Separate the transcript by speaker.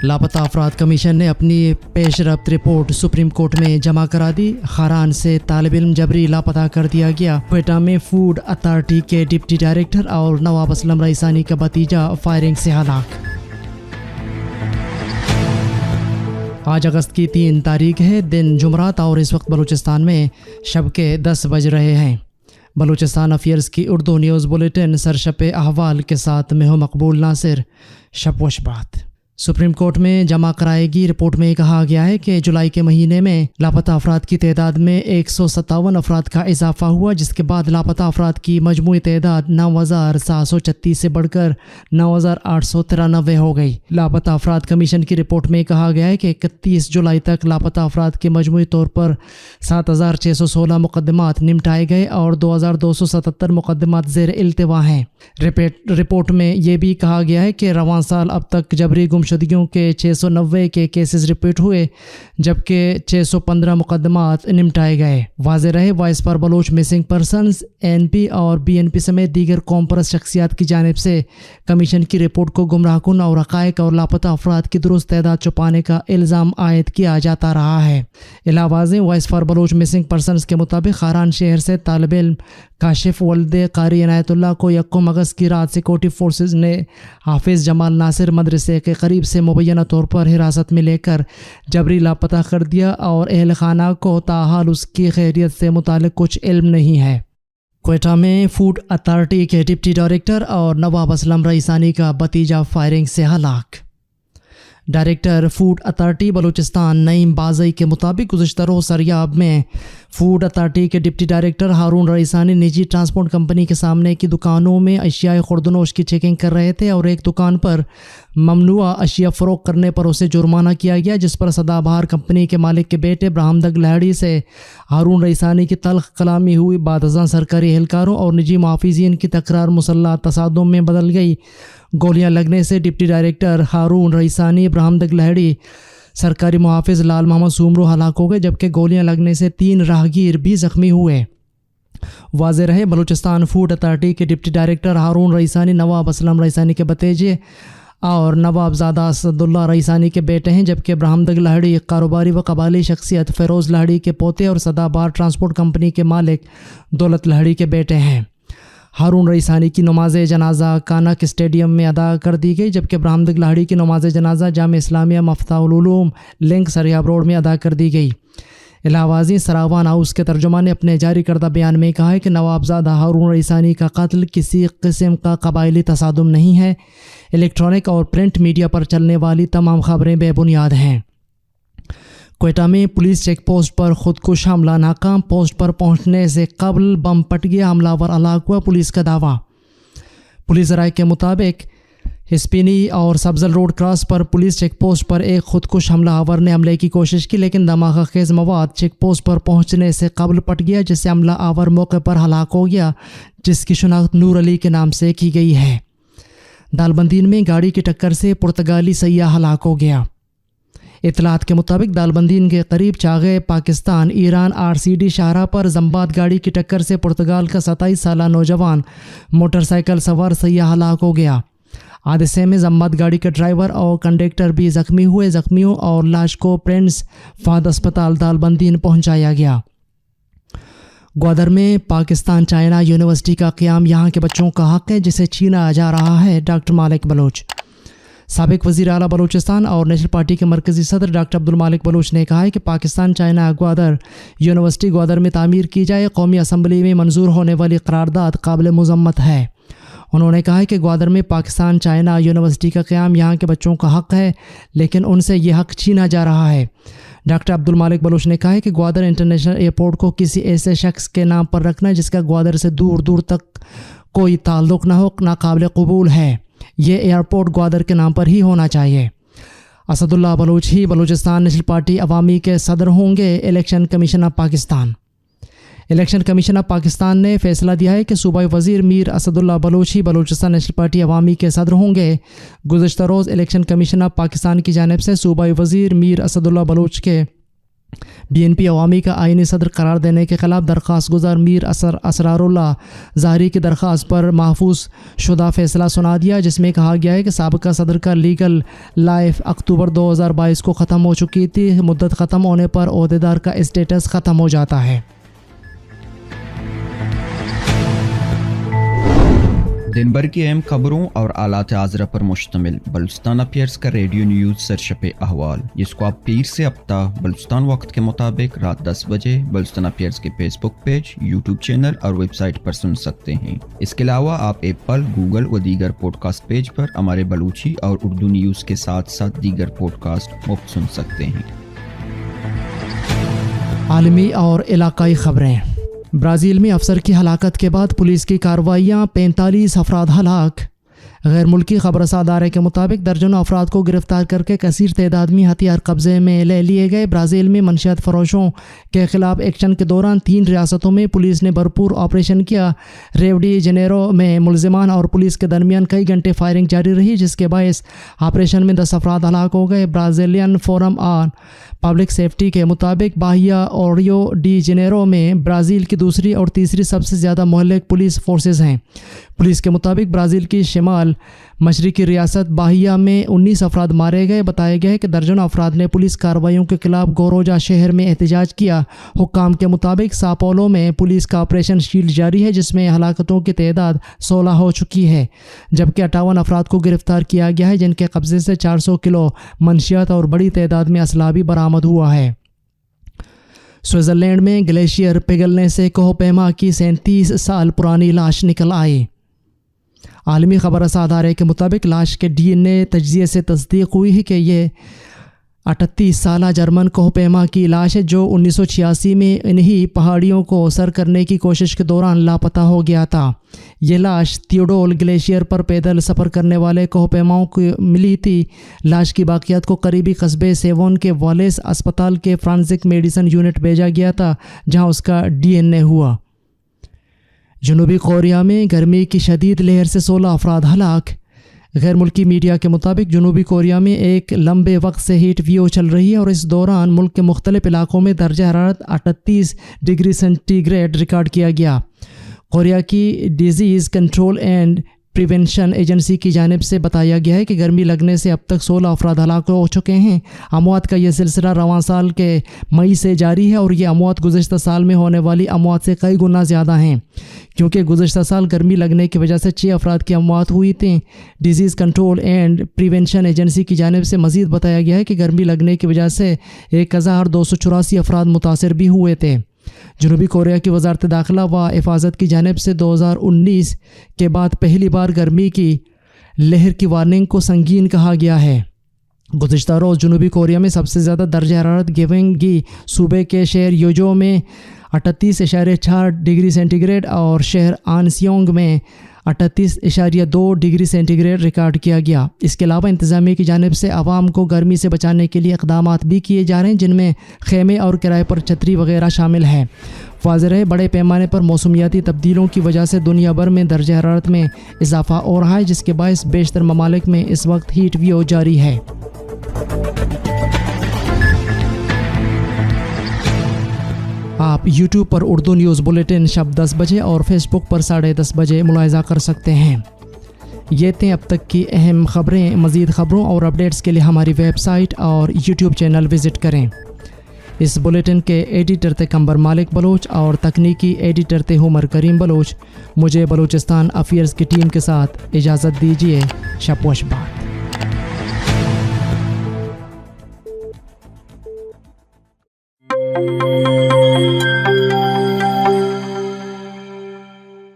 Speaker 1: لاپتہ افراد کمیشن نے اپنی پیش رفت رپورٹ سپریم کورٹ میں جمع کرا دی۔ خاران سے طالب علم جبری لاپتہ کر دیا گیا۔ کوئٹہ میں فوڈ اتھارٹی کے ڈپٹی ڈائریکٹر اور نواب اسلم رئیسانی کا بھتیجا فائرنگ سے ہلاک۔ آج اگست کی 3 تاریخ ہے، دن جمعرات، اور اس وقت بلوچستان میں شب کے 10 بج رہے ہیں۔ بلوچستان افیئرز کی اردو نیوز بلیٹن سرشپ احوال کے ساتھ میں ہوں مقبول ناصر۔ شب و شبات۔ سپریم کورٹ میں جمع کرائے گی رپورٹ میں کہا گیا ہے کہ جولائی کے مہینے میں لاپتہ افراد کی تعداد میں 157 افراد کا اضافہ ہوا، جس کے بعد لاپتہ افراد کی مجموعی تعداد 9736 سے بڑھ کر 9893 ہو گئی۔ لاپتہ افراد کمیشن کی رپورٹ میں کہا گیا ہے کہ 31 جولائی تک لاپتہ افراد کے مجموعی طور پر 7616 مقدمات نمٹائے گئے اور 2277 مقدمات زیر التوا ہیں۔ رپورٹ میں یہ بھی کہا گیا ہے کہ رواں سال اب تک جبری گمشدگیوں کے 690 کے کیسز رپورٹ ہوئے، جبکہ 615 مقدمات نمٹائے گئے۔ واضح رہے، voice for Baloch missing persons ANP اور BNP سمیت دیگر قوم پرست شخصیات کی جانب سے کمیشن کی رپورٹ کو گمراہ کن اور حقائق اور لاپتہ افراد کی درست تعداد چھپانے کا الزام عائد کیا جاتا رہا ہے۔ علاوہ voice for Baloch missing persons کے مطابق خاران شہر سے طالب علم کاشف ولد قاری عنایت اللہ کو 1 اگست کی رات سیکورٹی فورسز نے حافظ جمال ناصر مدرسے کے قریب سے مبینہ طور پر حراست میں لے کر جبری لاپتہ کر دیا اور اہل خانہ کو تاحال اس کی خیریت سے متعلق کچھ علم نہیں ہے۔ کوئٹہ میں فوڈ اتھارٹی کے ڈپٹی ڈائریکٹر اور نواب اسلم رئیسانی کا بھتیجا فائرنگ سے ہلاک۔ ڈائریکٹر فوڈ اتھارٹی بلوچستان نعیم بازئی کے مطابق گزشتہ روز سریاب میں فوڈ اتھارٹی کے ڈپٹی ڈائریکٹر ہارون رئیسانی نجی ٹرانسپورٹ کمپنی کے سامنے کی دکانوں میں اشیاء خوردنوش کی چیکنگ کر رہے تھے اور ایک دکان پر ممنوعہ اشیاء فروخت کرنے پر اسے جرمانہ کیا گیا، جس پر سدا بہار کمپنی کے مالک کے بیٹے برہمدگ لہڑی سے ہارون رئیسانی کی تلخ کلامی ہوئی۔ بعد ازاں سرکاری اہلکاروں اور نجی محافظین کی تکرار مسلح تصادم میں بدل گئی۔ گولیاں لگنے سے ڈپٹی ڈائریکٹر ہارون رئیسانی، برہمدگ لہڑی، سرکاری محافظ لال محمد سومرو ہلاک ہو گئے، جبکہ گولیاں لگنے سے 3 راہگیر بھی زخمی ہوئے۔ واضح رہے، بلوچستان فوڈ اتھارٹی کے ڈپٹی ڈائریکٹر ہارون رئیسانی نواب اسلم رئیسانی کے بھتیجے اور نواب زادہ اسداللہ رئیسانی کے بیٹے ہیں، جبکہ برہمدگ لہڑی کاروباری و قبائلی شخصیت فیروز لہڑی کے پوتے اور سدا بہار ٹرانسپورٹ کمپنی کے مالک دولت لہڑی کے بیٹے ہیں۔ ہارون رئیسانی کی نماز جنازہ کانک اسٹیڈیم میں ادا کر دی گئی، جبکہ برہمدگ لہڑی کی نماز جنازہ جامع اسلامیہ مفتاح العلوم لنک سریاب روڈ میں ادا کر دی گئی۔ علاوہ ازیں سراوان ہاؤس کے ترجمان نے اپنے جاری کردہ بیان میں کہا ہے کہ نوابزادہ ہارون رئیسانی کا قتل کسی قسم کا قبائلی تصادم نہیں ہے۔ الیکٹرانک اور پرنٹ میڈیا پر چلنے والی تمام خبریں بے بنیاد ہیں۔ کوئٹہ میں پولیس چیک پوسٹ پر خودکش حملہ ناکام، پوسٹ پر پہنچنے سے قبل بم پٹ گیا، حملہ ور ہلاک ہوا، پولیس کا دعویٰ۔ پولیس ذرائع کے مطابق ہسپینی اور سبزل روڈ کراس پر پولیس چیک پوسٹ پر ایک خودکش حملہ آور نے حملے کی کوشش کی، لیکن دھماکہ خیز مواد چیک پوسٹ پر پہنچنے سے قبل پٹ گیا، جس سے حملہ آور موقع پر ہلاک ہو گیا، جس کی شناخت نور علی کے نام سے کی گئی ہے۔ دالبندین میں گاڑی کی ٹکر سے پرتگالی سیاح ہلاک ہو گیا۔ اطلاعات کے مطابق دالبندین کے قریب چاغے پاکستان ایران RCD شاہراہ پر زمباد گاڑی کی ٹکر سے پرتگال کا 27 سالہ نوجوان موٹر سائیکل سوار سیاح ہلاک ہو گیا۔ حادثے میں زمباد گاڑی کے ڈرائیور اور کنڈکٹر بھی زخمی ہوئے۔ زخمیوں اور لاش کو پرنس فہد اسپتال دالبندین پہنچایا گیا۔ گوادر میں پاکستان چائنا یونیورسٹی کا قیام یہاں کے بچوں کا حق ہے، جسے چھینا جا رہا ہے، ڈاکٹر مالک بلوچ۔ سابق وزیر اعلیٰ بلوچستان اور نیشنل پارٹی کے مرکزی صدر ڈاکٹر عبدالمالک بلوچ نے کہا ہے کہ پاکستان چائنا گوادر یونیورسٹی گوادر میں تعمیر کی جائے۔ قومی اسمبلی میں منظور ہونے والی قرارداد قابل مذمت ہے۔ انہوں نے کہا ہے کہ گوادر میں پاکستان چائنا یونیورسٹی کا قیام یہاں کے بچوں کا حق ہے، لیکن ان سے یہ حق چھینا جا رہا ہے۔ ڈاکٹر عبدالمالک بلوچ نے کہا ہے کہ گوادر انٹرنیشنل ایئرپورٹ کو کسی ایسے شخص کے نام پر رکھنا جس کا گوادر سے دور دور تک کوئی تعلق نہ ہو، ناقابل قبول ہے۔ یہ ایئرپورٹ گوادر کے نام پر ہی ہونا چاہیے۔ اسد اللہ بلوچ ہی بلوچستان نیشنل پارٹی عوامی کے صدر ہوں گے۔ Election commission of Pakistan election commission of Pakistan نے فیصلہ دیا ہے کہ صوبائی وزیر میر اسد اللہ بلوچ ہی بلوچستان نیشنل پارٹی عوامی کے صدر ہوں گے۔ گزشتہ روز الیکشن کمیشن آف پاکستان کی جانب سے صوبائی وزیر میر اسد اللہ بلوچ کے BNP عوامی کا آئینی صدر قرار دینے کے خلاف درخواست گزار میر اسراراللہ ظاہری کی درخواست پر محفوظ شدہ فیصلہ سنا دیا، جس میں کہا گیا ہے کہ سابقہ صدر کا لیگل لائف اکتوبر 2022 کو ختم ہو چکی تھی۔ مدت ختم ہونے پر عہدیدار کا اسٹیٹس ختم ہو جاتا ہے۔
Speaker 2: دن بھر کی اہم خبروں اور آلات حاضرہ پر مشتمل بلوچستان افیئرز کا ریڈیو نیوز سرشپ احوال، جس کو آپ پیر سے ہفتہ بلوچستان وقت کے مطابق رات 10 بجے بلوچستان افیئرز کے فیس بک پیج، یوٹیوب چینل اور ویب سائٹ پر سن سکتے ہیں۔ اس کے علاوہ آپ ایپل، گوگل و دیگر پوڈ کاسٹ پیج پر ہمارے بلوچی اور اردو نیوز کے ساتھ ساتھ دیگر پوڈ کاسٹ مفت سن سکتے ہیں۔
Speaker 1: عالمی اور علاقائی خبریں۔ برازیل میں افسر کی ہلاکت کے بعد پولیس کی کارروائیاں، 45 افراد ہلاک۔ غیر ملکی خبررساں ادارے کے مطابق درجنوں افراد کو گرفتار کر کے کثیر تعداد میں ہتھیار قبضے میں لے لیے گئے۔ برازیل میں منشیات فروشوں کے خلاف ایکشن کے دوران 3 ریاستوں میں پولیس نے بھرپور آپریشن کیا۔ ریو ڈی جنیرو میں ملزمان اور پولیس کے درمیان کئی گھنٹے فائرنگ جاری رہی، جس کے باعث آپریشن میں 10 افراد ہلاک ہو گئے۔ Brazilian forum on public safety کے مطابق باہیا اور ریو ڈی جنیرو میں برازیل کی دوسری اور تیسری سب سے زیادہ مہلک پولیس فورسز ہیں۔ پولیس کے مطابق برازیل کی شمال مشرقی ریاست باہیا میں 19 افراد مارے گئے۔ بتایا گیا ہے کہ درجنوں افراد نے پولیس کارروائیوں کے خلاف گوروجا شہر میں احتجاج کیا۔ حکام کے مطابق ساؤ پاولو میں پولیس کا آپریشن شیلڈ جاری ہے، جس میں ہلاکتوں کی تعداد 16 ہو چکی ہے، جبکہ 58 افراد کو گرفتار کیا گیا ہے، جن کے قبضے سے 400 کلو منشیات اور بڑی تعداد میں اسلحہ بھی برآمد ہوا ہے۔ سوئٹزرلینڈ میں گلیشیئر پگھلنے سے کوہ پیما کی 37 سال پرانی لاش نکل آئی۔ عالمی خبررساں ادارے کے مطابق لاش کے DNA تجزیے سے تصدیق ہوئی ہے کہ یہ 38 سالہ جرمن کوہ پیما کی لاش ہے، جو 1986 میں انہی پہاڑیوں کو سر کرنے کی کوشش کے دوران لاپتہ ہو گیا تھا۔ یہ لاش تھیوڈول گلیشیئر پر پیدل سفر کرنے والے کوہ پیماؤں کو ملی تھی۔ لاش کی باقیات کو قریبی قصبے سیوون کے والیس اسپتال کے فرانزک میڈیسن یونٹ بھیجا گیا تھا، جہاں اس کا DNA ہوا۔ جنوبی کوریا میں گرمی کی شدید لہر سے 16 افراد ہلاک۔ غیر ملکی میڈیا کے مطابق جنوبی کوریا میں ایک لمبے وقت سے ہیٹ ویو چل رہی ہے اور اس دوران ملک کے مختلف علاقوں میں درجہ حرارت 38 ڈگری سینٹی گریڈ ریکارڈ کیا گیا۔ کوریا کی disease control and prevention agency کی جانب سے بتایا گیا ہے کہ گرمی لگنے سے اب تک 16 افراد ہلاک ہو چکے ہیں۔ اموات کا یہ سلسلہ رواں سال کے مئی سے جاری ہے اور یہ اموات گزشتہ سال میں ہونے والی اموات سے کئی گنا زیادہ ہیں، کیونکہ گزشتہ سال گرمی لگنے کی وجہ سے 6 افراد کی اموات ہوئی تھیں۔ Disease control and prevention agency کی جانب سے مزید بتایا گیا ہے کہ گرمی لگنے کی وجہ سے 1284 افراد متاثر بھی ہوئے تھے۔ جنوبی کوریا کی وزارت داخلہ و حفاظت کی جانب سے 2019 کے بعد پہلی بار گرمی کی لہر کی وارننگ کو سنگین کہا گیا ہے۔ گزشتہ روز جنوبی کوریا میں سب سے زیادہ درجہ حرارت گیونگی صوبے کے شہر یوجو میں 38.4 ڈگری سینٹی گریڈ اور شہر آنسیونگ میں 38.2 ڈگری سینٹی گریڈ ریکارڈ کیا گیا۔ اس کے علاوہ انتظامیہ کی جانب سے عوام کو گرمی سے بچانے کے لیے اقدامات بھی کیے جا رہے ہیں، جن میں خیمے اور کرائے پر چھتری وغیرہ شامل ہیں۔ واضح ہے بڑے پیمانے پر موسمیاتی تبدیلیوں کی وجہ سے دنیا بھر میں درجہ حرارت میں اضافہ ہو رہا ہے، جس کے باعث بیشتر ممالک میں اس وقت ہیٹ ویو جاری ہے۔ آپ یوٹیوب پر اردو نیوز بلیٹن شب 10 بجے اور فیس بک پر 10:30 بجے ملاحظہ کر سکتے ہیں۔ یہ تھیں اب تک کی اہم خبریں۔ مزید خبروں اور اپڈیٹس کے لیے ہماری ویب سائٹ اور یوٹیوب چینل وزٹ کریں۔ اس بلیٹن کے ایڈیٹر تھے قمبر مالک بلوچ اور تکنیکی ایڈیٹر تھے عمر کریم بلوچ۔ مجھے بلوچستان افیئرز کی ٹیم کے ساتھ اجازت دیجیے۔ شب و شبات۔